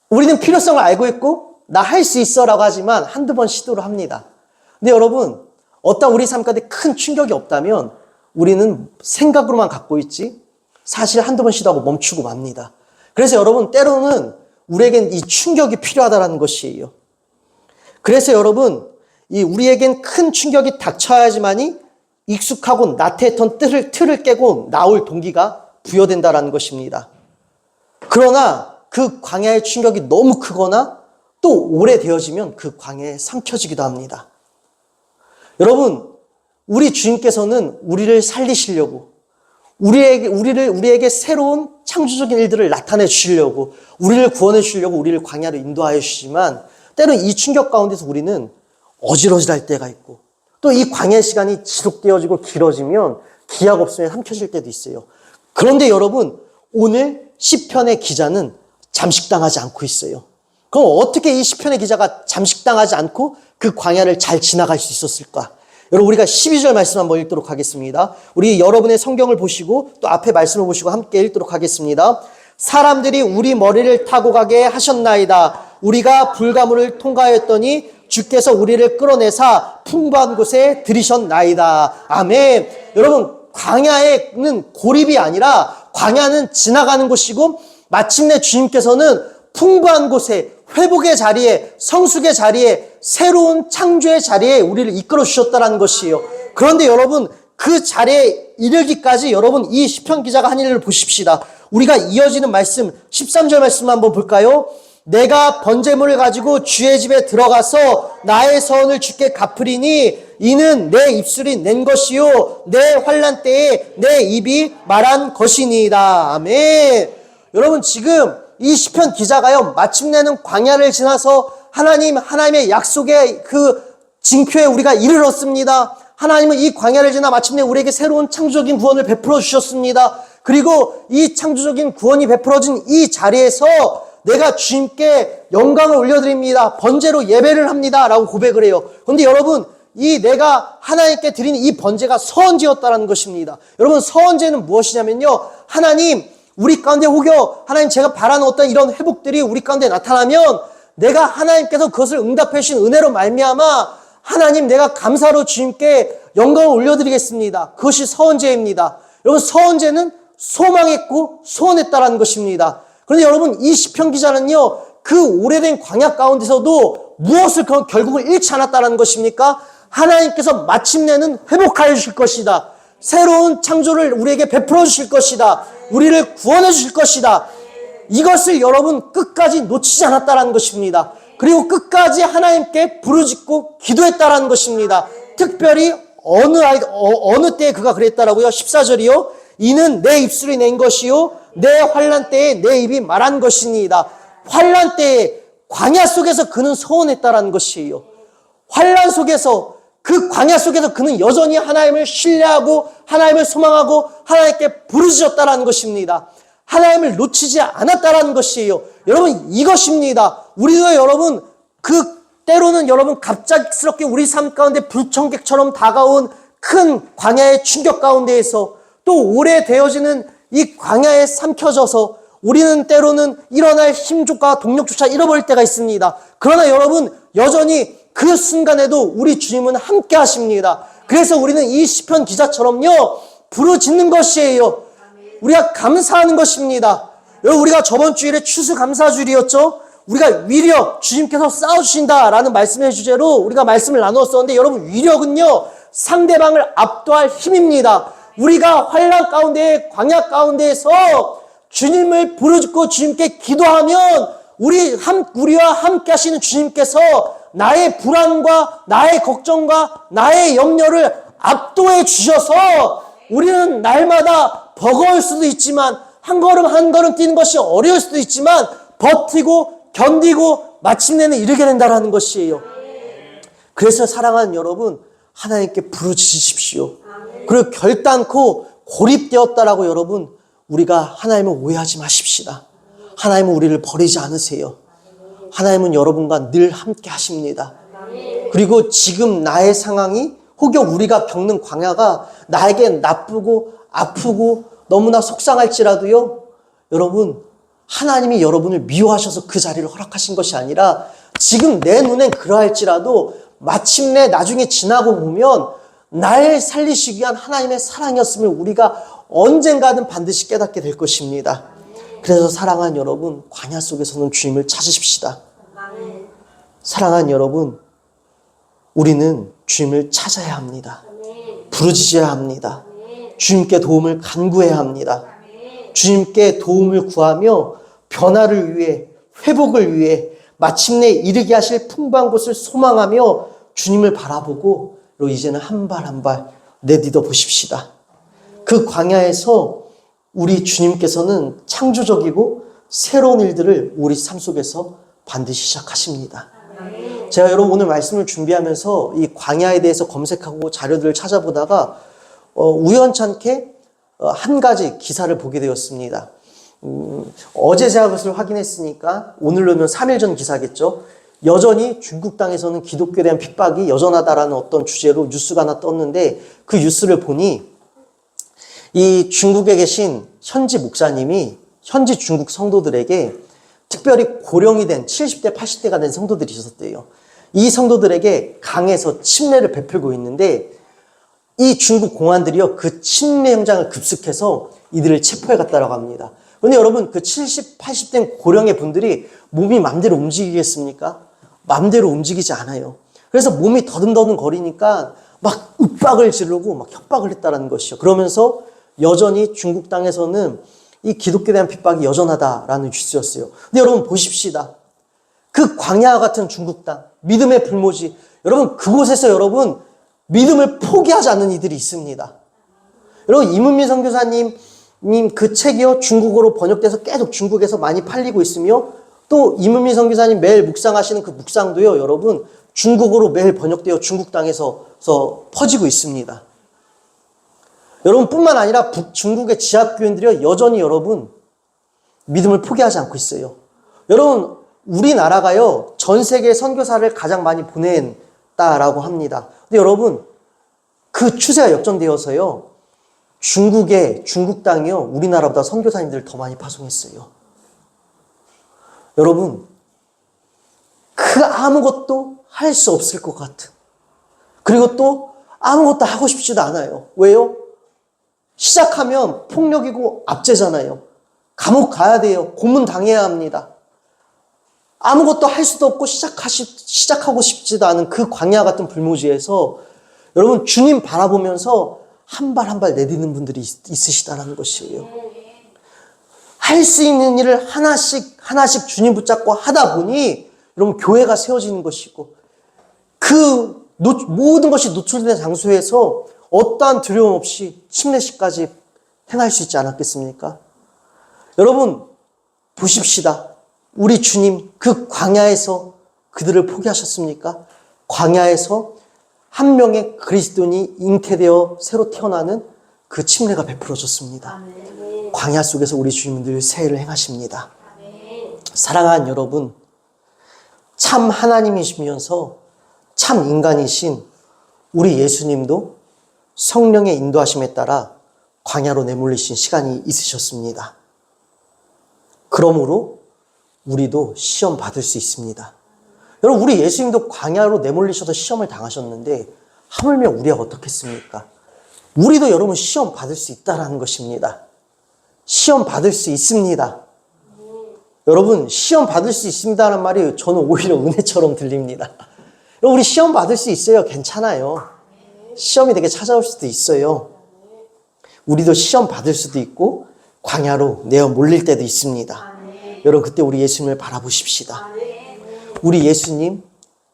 우리는 필요성을 알고 있고 나 할 수 있어 라고 하지만 한두 번 시도를 합니다. 근데 여러분, 어떤 우리 삶 가운데 큰 충격이 없다면 우리는 생각으로만 갖고 있지 사실 한두 번 시도하고 멈추고 맙니다. 그래서 여러분, 때로는 우리에겐 이 충격이 필요하다는 것이에요. 그래서 여러분, 우리에겐 큰 충격이 닥쳐야지만이 익숙하고 나태했던 틀을 깨고 나올 동기가 부여된다는 것입니다. 그러나 그 광야의 충격이 너무 크거나 또 오래되어지면 그 광야에 삼켜지기도 합니다. 여러분, 우리 주님께서는 우리를 살리시려고 우리에게 새로운 창조적인 일들을 나타내 주시려고 우리를 구원해 주시려고 우리를 광야로 인도하여 주시지만 때로는 이 충격 가운데서 우리는 어질어질할 때가 있고 또 이 광야의 시간이 지속되어지고 길어지면 기약 없으면 삼켜질 때도 있어요. 그런데 여러분, 오늘 시편의 기자는 잠식당하지 않고 있어요. 그럼 어떻게 이 시편의 기자가 잠식당하지 않고 그 광야를 잘 지나갈 수 있었을까? 여러분, 우리가 12절 말씀 한번 읽도록 하겠습니다. 우리 여러분의 성경을 보시고 또 앞에 말씀을 보시고 함께 읽도록 하겠습니다. 사람들이 우리 머리를 타고 가게 하셨나이다. 우리가 불가물을 통과하였더니 주께서 우리를 끌어내사 풍부한 곳에 들이셨나이다. 아멘. 여러분, 광야에는 고립이 아니라 광야는 지나가는 곳이고 마침내 주님께서는 풍부한 곳에, 회복의 자리에, 성숙의 자리에, 새로운 창조의 자리에 우리를 이끌어 주셨다는 것이에요. 그런데 여러분, 그 자리에 이르기까지 여러분 이 시편 기자가 한 일을 보십시다. 우리가 이어지는 말씀 13절 말씀 한번 볼까요? 내가 번제물을 가지고 주의 집에 들어가서 나의 서원을 주께 갚으리니 이는 내 입술이 낸 것이요 내 환난 때에 내 입이 말한 것이니이다. 아멘. 여러분, 지금 이 시편 기자가요 마침내는 광야를 지나서 하나님의 약속의 그 징표에 우리가 이르렀습니다. 하나님은 이 광야를 지나 마침내 우리에게 새로운 창조적인 구원을 베풀어 주셨습니다. 그리고 이 창조적인 구원이 베풀어진 이 자리에서 내가 주님께 영광을 올려드립니다. 번제로 예배를 합니다. 라고 고백을 해요. 그런데 여러분, 이 내가 하나님께 드리는 이 번제가 서언제였다라는 것입니다. 여러분, 서언제는 무엇이냐면요, 하나님, 우리 가운데 혹여 하나님 제가 바라는 어떤 이런 회복들이 우리 가운데 나타나면 내가 하나님께서 그것을 응답해 주신 은혜로 말미암아 하나님, 내가 감사로 주님께 영광을 올려드리겠습니다. 그것이 서언제입니다. 여러분, 서언제는 소망했고 소원했다라는 것입니다. 그런데 여러분, 이 시편 기자는요, 그 오래된 광야 가운데서도 무엇을 결국은 잃지 않았다는 것입니까? 하나님께서 마침내는 회복하여 주실 것이다. 새로운 창조를 우리에게 베풀어 주실 것이다. 우리를 구원해 주실 것이다. 이것을 여러분 끝까지 놓치지 않았다는 것입니다. 그리고 끝까지 하나님께 부르짖고 기도했다는 것입니다. 특별히 어느 때에 그가 그랬다라고요? 14절이요. 이는 내 입술이 낸 것이요 내 환난 때에 내 입이 말한 것이니이다. 환난 때에 광야 속에서 그는 소원했다라는 것이에요. 환난 속에서, 그 광야 속에서 그는 여전히 하나님을 신뢰하고 하나님을 소망하고 하나님께 부르짖었다라는 것입니다. 하나님을 놓치지 않았다라는 것이에요. 여러분, 이것입니다. 우리도 여러분, 때로는 여러분 갑작스럽게 우리 삶 가운데 불청객처럼 다가온 큰 광야의 충격 가운데에서 또 오래 되어지는 이 광야에 삼켜져서 우리는 때로는 일어날 힘조차 동력조차 잃어버릴 때가 있습니다. 그러나 여러분, 여전히 그 순간에도 우리 주님은 함께 하십니다. 그래서 우리는 이 시편 기자처럼요, 부르짖는 것이에요. 우리가 감사하는 것입니다. 여러분, 우리가 저번 주일에 추수감사주일이었죠? 우리가 위력, 주님께서 싸워주신다라는 말씀의 주제로 우리가 말씀을 나누었었는데, 여러분, 위력은요, 상대방을 압도할 힘입니다. 우리가 환난 가운데, 광야 가운데에서 주님을 부르짖고 주님께 기도하면 우리와 함께 하시는 주님께서 나의 불안과 나의 걱정과 나의 염려를 압도해 주셔서 우리는 날마다 버거울 수도 있지만 한 걸음 한 걸음 뛰는 것이 어려울 수도 있지만 버티고 견디고 마침내는 이르게 된다는 것이에요. 그래서 사랑하는 여러분, 하나님께 부르짖으십시오. 그리고 결단코 고립되었다라고 여러분, 우리가 하나님을 오해하지 마십시다. 하나님은 우리를 버리지 않으세요. 하나님은 여러분과 늘 함께 하십니다. 그리고 지금 나의 상황이 혹여 우리가 겪는 광야가 나에게 나쁘고 아프고 너무나 속상할지라도요, 여러분, 하나님이 여러분을 미워하셔서 그 자리를 허락하신 것이 아니라 지금 내 눈엔 그러할지라도 마침내 나중에 지나고 보면 날 살리시기 위한 하나님의 사랑이었음을 우리가 언젠가는 반드시 깨닫게 될 것입니다. 그래서 사랑하는 여러분, 광야 속에서는 주님을 찾으십시다. 사랑하는 여러분, 우리는 주님을 찾아야 합니다. 부르짖어야 합니다. 주님께 도움을 간구해야 합니다. 주님께 도움을 구하며 변화를 위해, 회복을 위해 마침내 이르게 하실 풍부한 곳을 소망하며 주님을 바라보고 이제는 한 발 한 발 내딛어 보십시다. 그 광야에서 우리 주님께서는 창조적이고 새로운 일들을 우리 삶 속에서 반드시 시작하십니다. 제가 여러분 오늘 말씀을 준비하면서 이 광야에 대해서 검색하고 자료들을 찾아보다가 우연찮게 한 가지 기사를 보게 되었습니다. 어제 제가 그것을 확인했으니까 오늘로면 3일 전 기사겠죠. 여전히 중국 땅에서는 기독교에 대한 핍박이 여전하다라는 어떤 주제로 뉴스가 하나 떴는데, 그 뉴스를 보니 이 중국에 계신 현지 목사님이 현지 중국 성도들에게, 특별히 고령이 된 70대 80대가 된 성도들이 있었대요. 이 성도들에게 강에서 침례를 베풀고 있는데 이 중국 공안들이요, 그 침례 현장을 급습해서 이들을 체포해 갔다라고 합니다. 그런데 여러분, 그 70, 80대 고령의 분들이 몸이 마음대로 움직이겠습니까? 마음대로 움직이지 않아요. 그래서 몸이 더듬더듬 거리니까 막 윽박을 지르고 막 협박을 했다는 것이요. 그러면서 여전히 중국 땅에서는 이 기독교에 대한 핍박이 여전하다라는 뉴스였어요. 근데 여러분 보십시다. 그 광야와 같은 중국 땅, 믿음의 불모지, 여러분 그곳에서 여러분 믿음을 포기하지 않는 이들이 있습니다. 여러분 이문미 선교사님 그 책이요, 중국어로 번역돼서 계속 중국에서 많이 팔리고 있으며, 또 이문미 선교사님 매일 묵상하시는 그 묵상도요, 여러분 중국어로 매일 번역되어 중국 땅에서 퍼지고 있습니다. 여러분 뿐만 아니라 중국의 지하교인들이 여전히 여러분 믿음을 포기하지 않고 있어요. 여러분 우리나라가요 전 세계 선교사를 가장 많이 보낸다라고 합니다. 근데 여러분, 그 추세가 역전되어서요, 중국 땅이요, 우리나라보다 선교사님들을 더 많이 파송했어요. 여러분, 그 아무것도 할 수 없을 것 같은, 그리고 또 아무것도 하고 싶지도 않아요. 왜요? 시작하면 폭력이고 압제잖아요. 감옥 가야 돼요. 고문 당해야 합니다. 아무것도 할 수도 없고 시작하고 싶지도 않은 그 광야 같은 불모지에서 여러분, 주님 바라보면서 한 발 한 발 내딛는 분들이 있으시다라는 것이에요. 할 수 있는 일을 하나씩 주님 붙잡고 하다 보니 여러분, 교회가 세워지는 것이고, 모든 것이 노출된 장소에서 어떠한 두려움 없이 침례식까지 행할 수 있지 않았겠습니까? 여러분, 보십시다. 우리 주님 그 광야에서 그들을 포기하셨습니까? 광야에서 한 명의 그리스도인이 잉태되어 새로 태어나는 그 침례가 베풀어졌습니다. 아멘. 광야 속에서 우리 주님은 늘 새해를 행하십니다. 사랑하는 여러분, 참 하나님이시면서 참 인간이신 우리 예수님도 성령의 인도하심에 따라 광야로 내몰리신 시간이 있으셨습니다. 그러므로 우리도 시험 받을 수 있습니다. 여러분, 우리 예수님도 광야로 내몰리셔서 시험을 당하셨는데 하물며 우리가 어떻겠습니까? 우리도 여러분 시험 받을 수 있다는 것입니다. 시험 받을 수 있습니다. 여러분, 시험 받을 수 있습니다라는 말이 저는 오히려 은혜처럼 들립니다. 여러분, 우리 시험 받을 수 있어요. 괜찮아요. 시험이 되게 찾아올 수도 있어요. 우리도 시험 받을 수도 있고 광야로 내어 몰릴 때도 있습니다. 여러분, 그때 우리 예수님을 바라보십시다. 우리 예수님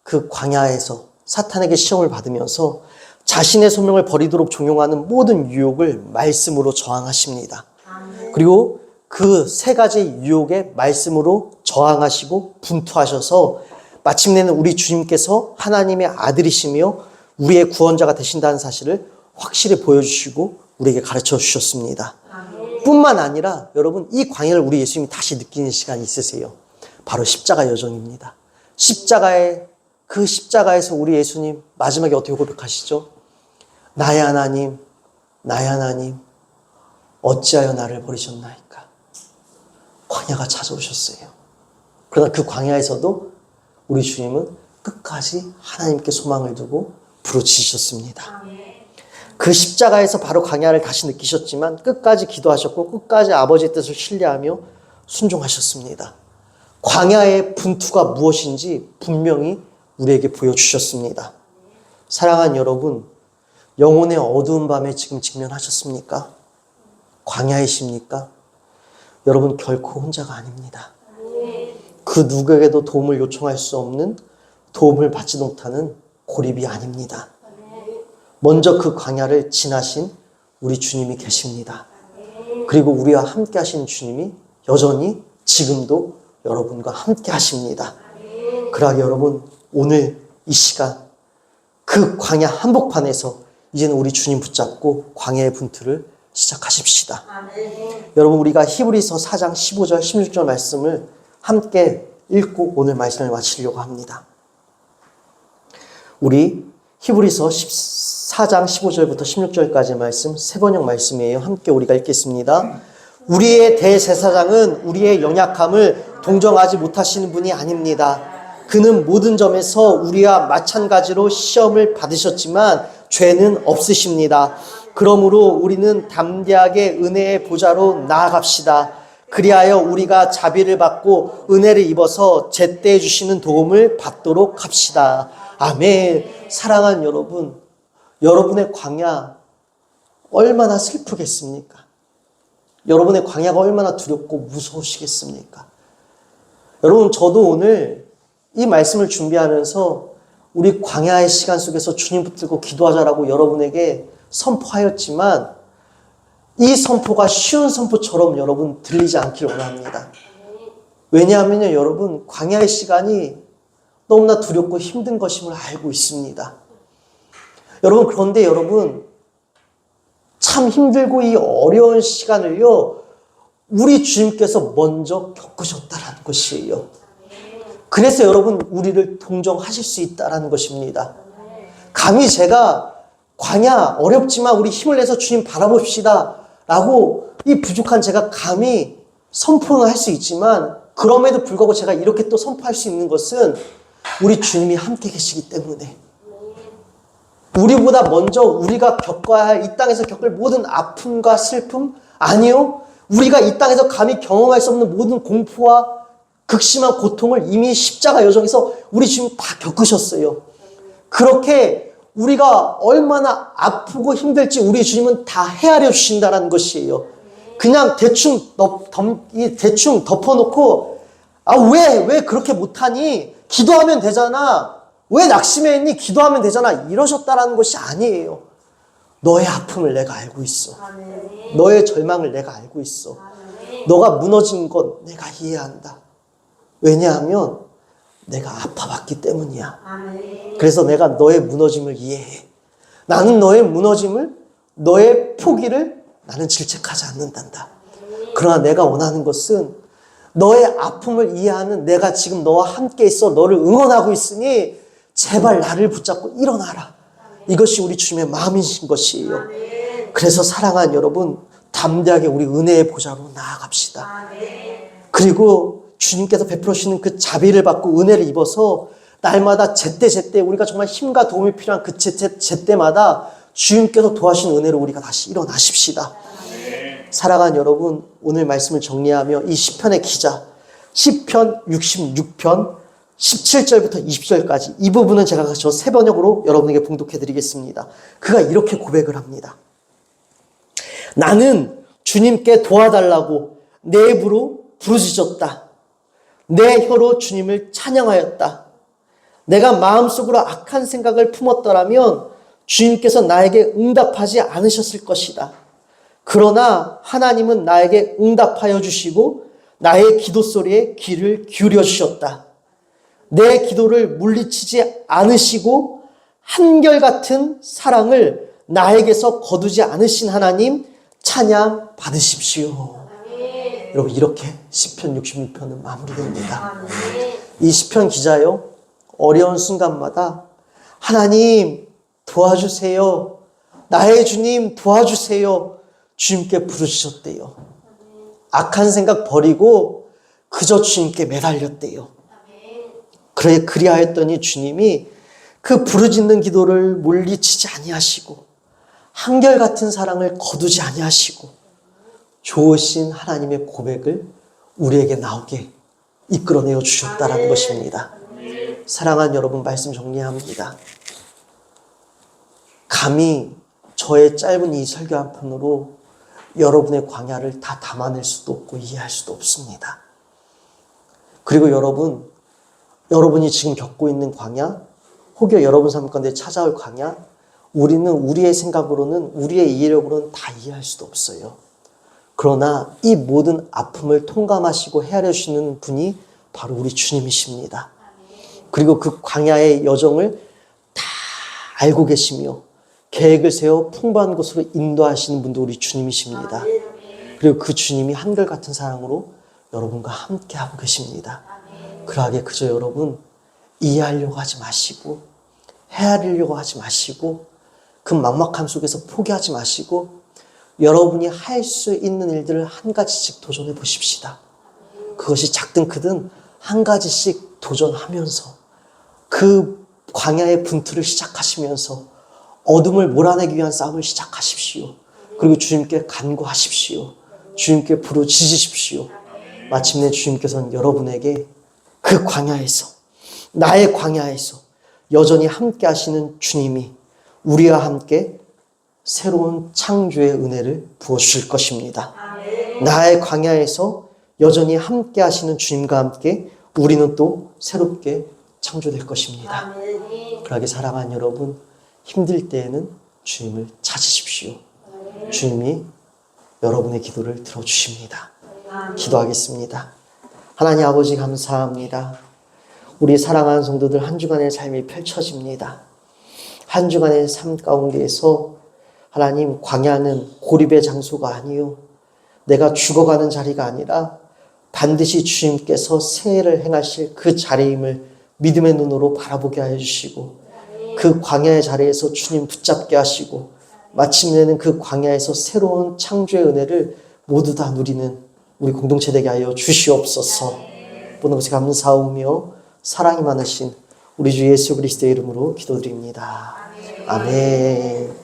그 광야에서 사탄에게 시험을 받으면서 자신의 소명을 버리도록 종용하는 모든 유혹을 말씀으로 저항하십니다. 그리고 그 세 가지 유혹에 말씀으로 저항하시고 분투하셔서 마침내는 우리 주님께서 하나님의 아들이시며 우리의 구원자가 되신다는 사실을 확실히 보여주시고 우리에게 가르쳐 주셨습니다. 뿐만 아니라 여러분, 이 광야를 우리 예수님이 다시 느끼는 시간이 있으세요. 바로 십자가 여정입니다. 그 십자가에서 우리 예수님 마지막에 어떻게 고백하시죠? 나의 하나님, 나의 하나님, 어찌하여 나를 버리셨나이까? 광야가 찾아오셨어요. 그러나 그 광야에서도 우리 주님은 끝까지 하나님께 소망을 두고 부르짖으셨습니다. 그 십자가에서 바로 광야를 다시 느끼셨지만 끝까지 기도하셨고 끝까지 아버지의 뜻을 신뢰하며 순종하셨습니다. 광야의 분투가 무엇인지 분명히 우리에게 보여주셨습니다. 사랑하는 여러분, 영혼의 어두운 밤에 지금 직면하셨습니까? 광야이십니까? 여러분, 결코 혼자가 아닙니다. 그 누구에게도 도움을 요청할 수 없는, 도움을 받지 못하는 고립이 아닙니다. 먼저 그 광야를 지나신 우리 주님이 계십니다. 그리고 우리와 함께 하신 주님이 여전히 지금도 여러분과 함께 하십니다. 그러하게 여러분, 오늘 이 시간 그 광야 한복판에서 이제는 우리 주님 붙잡고 광야의 분투를 시작하십시다. 여러분, 우리가 히브리서 4장 15절 16절 말씀을 함께 읽고 오늘 말씀을 마치려고 합니다. 우리 히브리서 4장 15절부터 16절까지 말씀, 세 번역 말씀이에요. 함께 우리가 읽겠습니다. 우리의 대제사장은 우리의 연약함을 동정하지 못하시는 분이 아닙니다. 그는 모든 점에서 우리와 마찬가지로 시험을 받으셨지만 죄는 없으십니다. 그러므로 우리는 담대하게 은혜의 보좌로 나아갑시다. 그리하여 우리가 자비를 받고 은혜를 입어서 제때 주시는 도움을 받도록 합시다. 아멘. 사랑하는 여러분, 여러분의 광야 얼마나 슬프겠습니까? 여러분의 광야가 얼마나 두렵고 무서우시겠습니까? 여러분, 저도 오늘 이 말씀을 준비하면서 우리 광야의 시간 속에서 주님 붙들고 기도하자라고 여러분에게 선포하였지만 이 선포가 쉬운 선포처럼 여러분 들리지 않길 원합니다. 왜냐하면요, 여러분, 광야의 시간이 너무나 두렵고 힘든 것임을 알고 있습니다. 여러분, 그런데 여러분, 참 힘들고 이 어려운 시간을요, 우리 주님께서 먼저 겪으셨다라는 것이에요. 그래서 여러분, 우리를 동정하실 수 있다라는 것입니다. 감히 제가 광야 어렵지만 우리 힘을 내서 주님 바라봅시다 라고 이 부족한 제가 감히 선포는 할 수 있지만 그럼에도 불구하고 제가 이렇게 또 선포할 수 있는 것은 우리 주님이 함께 계시기 때문에 우리보다 먼저 우리가 겪어야 할 이 땅에서 겪을 모든 아픔과 슬픔 아니요 우리가 이 땅에서 감히 경험할 수 없는 모든 공포와 극심한 고통을 이미 십자가 여정에서 우리 주님 다 겪으셨어요. 그렇게 우리가 얼마나 아프고 힘들지 우리 주님은 다 헤아려 주신다는 것이에요. 그냥 대충 덮어놓고 왜 그렇게 못하니? 기도하면 되잖아. 왜 낙심해 있니? 기도하면 되잖아. 이러셨다라는 것이 아니에요. 너의 아픔을 내가 알고 있어. 너의 절망을 내가 알고 있어. 너가 무너진 것 내가 이해한다. 왜냐하면 내가 아파봤기 때문이야. 그래서 내가 너의 무너짐을 이해해. 나는 너의 무너짐을, 너의 포기를 나는 질책하지 않는단다. 그러나 내가 원하는 것은 너의 아픔을 이해하는 내가 지금 너와 함께 있어 너를 응원하고 있으니 제발 나를 붙잡고 일어나라. 이것이 우리 주님의 마음이신 것이에요. 그래서 사랑하는 여러분 담대하게 우리 은혜의 보좌로 나아갑시다. 그리고 주님께서 베풀어 주시는 그 자비를 받고 은혜를 입어서 날마다 제때 우리가 정말 힘과 도움이 필요한 그 제때마다 주님께서 도와주신 은혜로 우리가 다시 일어나십시다. 사랑하는 여러분 오늘 말씀을 정리하며 이 시편의 기자 시편 66편 17절부터 20절까지 이 부분은 제가 저 세 번역으로 여러분에게 봉독해 드리겠습니다. 그가 이렇게 고백을 합니다. 나는 주님께 도와달라고 내 입으로 부르짖었다. 내 혀로 주님을 찬양하였다. 내가 마음속으로 악한 생각을 품었더라면 주님께서 나에게 응답하지 않으셨을 것이다. 그러나 하나님은 나에게 응답하여 주시고 나의 기도 소리에 귀를 기울여 주셨다. 내 기도를 물리치지 않으시고 한결같은 사랑을 나에게서 거두지 않으신 하나님 찬양 받으십시오. 여러분 이렇게 시편 66편은 마무리됩니다. 이 시편 기자요 어려운 순간마다 하나님 도와주세요. 나의 주님 도와주세요. 주님께 부르셨대요. 악한 생각 버리고 그저 주님께 매달렸대요. 그리하였더니 주님이 그 부르짖는 기도를 물리치지 아니하시고 한결같은 사랑을 거두지 아니하시고 좋으신 하나님의 고백을 우리에게 나오게 이끌어내어 주셨다라는 것입니다. 사랑하는 여러분 말씀 정리합니다. 감히 저의 짧은 이 설교 한 편으로 여러분의 광야를 다 담아낼 수도 없고 이해할 수도 없습니다. 그리고 여러분이 지금 겪고 있는 광야, 혹여 여러분 삶 가운데 찾아올 광야, 우리는 우리의 생각으로는, 우리의 이해력으로는 다 이해할 수도 없어요. 그러나 이 모든 아픔을 통감하시고 헤아려 주시는 분이 바로 우리 주님이십니다. 그리고 그 광야의 여정을 다 알고 계시며 계획을 세워 풍부한 곳으로 인도하시는 분도 우리 주님이십니다. 그리고 그 주님이 한결같은 사랑으로 여러분과 함께 하고 계십니다. 그러하게 그저 여러분 이해하려고 하지 마시고 헤아리려고 하지 마시고 그 막막함 속에서 포기하지 마시고 여러분이 할 수 있는 일들을 한 가지씩 도전해 보십시다. 그것이 작든 크든 한 가지씩 도전하면서 그 광야의 분투를 시작하시면서 어둠을 몰아내기 위한 싸움을 시작하십시오. 그리고 주님께 간구하십시오. 주님께 부르짖으십시오. 마침내 주님께서는 여러분에게 그 광야에서 나의 광야에서 여전히 함께 하시는 주님이 우리와 함께 새로운 창조의 은혜를 부어주실 것입니다. 나의 광야에서 여전히 함께 하시는 주님과 함께 우리는 또 새롭게 창조될 것입니다. 그러하게 사랑하는 여러분 힘들 때에는 주님을 찾으십시오. 주님이 여러분의 기도를 들어주십니다. 기도하겠습니다. 하나님 아버지 감사합니다. 우리 사랑하는 성도들 한 주간의 삶이 펼쳐집니다. 한 주간의 삶 가운데에서 하나님 광야는 고립의 장소가 아니요 내가 죽어가는 자리가 아니라 반드시 주님께서 새해를 행하실 그 자리임을 믿음의 눈으로 바라보게 하여 주시고 그 그 광야의 자리에서 주님 붙잡게 하시고 마침내는 그 광야에서 새로운 창조의 은혜를 모두 다 누리는 우리 공동체 되게 하여 주시옵소서. 보는 것에 감사하며 사랑이 많으신 우리 주 예수 그리스도의 이름으로 기도드립니다. 아멘.